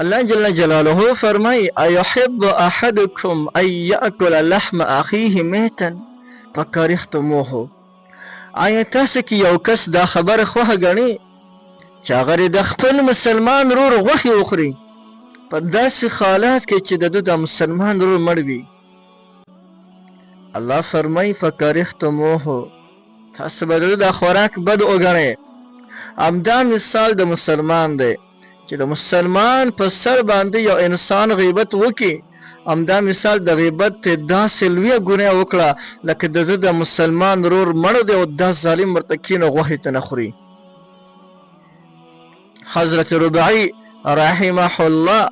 الله جل جلاله فرمای ایحب احدکم ان یاکل لحم اخیه میتا فکرهتموه. آیا تاسو کې یو کس دا خبره خوښه ګڼي چې هغه د خپل مسلمان ورور غوښې وخوري په داسې حالات کې چې د ده د مسلمان ورور مړ وي؟ الله فرمای فکرهتموه، تاسو به د ده دا خوراک بد وګڼئ. همدا مثال د مسلمان دی چې د مسلمان په سر باندې یو انسان غیبت وکړي، همدا مثال د غیبت ته داسې لویه ګناه وکړه لکه د ده د مسلمان ورور مړ دی او دا ظالم ورته کینه غوښې ته نه خوري. حضرت ربعی رحمه الله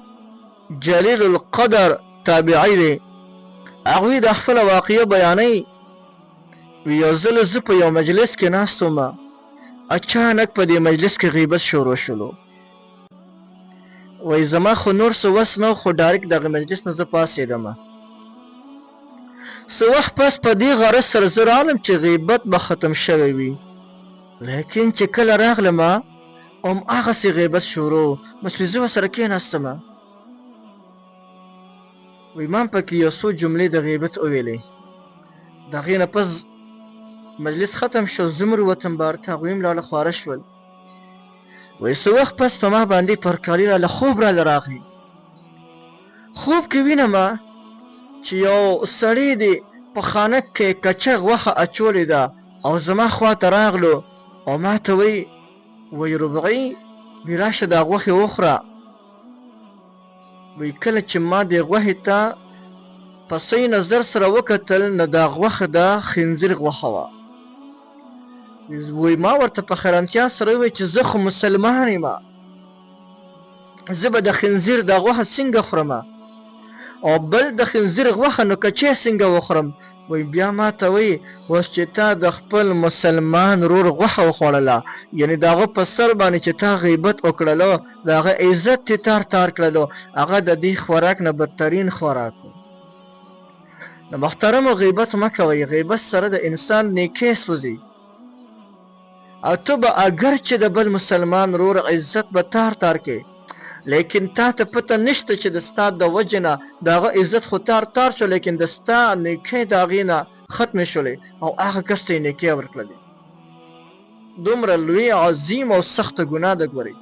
جلیل القدر تابعی دی، هغوی د خپله واقعه بیانوي. یو ځل زه په یو مجلس کې ناست وم، اچانک په دې مجلس کې غیبت شروع شولو. وای زما خو نور څه وس نه و، خو ډایرکټ دغه مجلس نه زه پاڅېدم. څه وخت پس په دې غرض سره زه راغلم چې غیبت به ختم شوی وي، لیکن چې کله راغلم هماغسې غیبت شروع. مثلې زه ورسره کېناستم، وای ما پکې یو څو جملې د غیبت وویلې. د هغې نه پس مجلس ختم شو، زه مر ووتم بهر ته، هغوی هم لاړه خواره شول. وای څه وخت پس په ما باندې پرکالي راله، خوب راله راغی. خوب کې وینم چې یو سړی دی په خانک کې کچه غوښه اچولې ده او زما خواته راغلو او ما ته وای ربعي وی راشه دا غوښې وخوره. وی کله چې ما دې غوښې ته په صحیح نظر سره وکتل نو دا غوښه د خنزیر غوښه وه. وی ما ورته په حیرانتیا سره وویل چې زه خو مسلمان یم، زه به د خنزیر دا غوښه څنګه خورم او بل د خنزیر غوښه نو کچې څنګه وخورم؟ وی بیا ما ته وی اوس چې تا د خپل مسلمان ورور غوښه وخوړله، یعنې د هغه په سر باندې چې تا غیبت وکړلو، د هغه عزت دې تار تار کړلو، هغه د دې خوراک نه بدترین خوراک و. نو محترمو غیبت مه کوئ، غیبت سره د انسان نیکۍ سوځي او ته به اگر چې د بل مسلمان ورور عزت به تار تار کې، لیکن تا ته پته نشته چې د ستا د وجې نه د هغه عزت خو تار تار شو، لیکن د ستا نیکۍ د هغې نه ختمې شولې او هغه کس ته یې نیکۍ ورکړلې. دومره لوی عظیم او سخته ګناه ده. ګورئ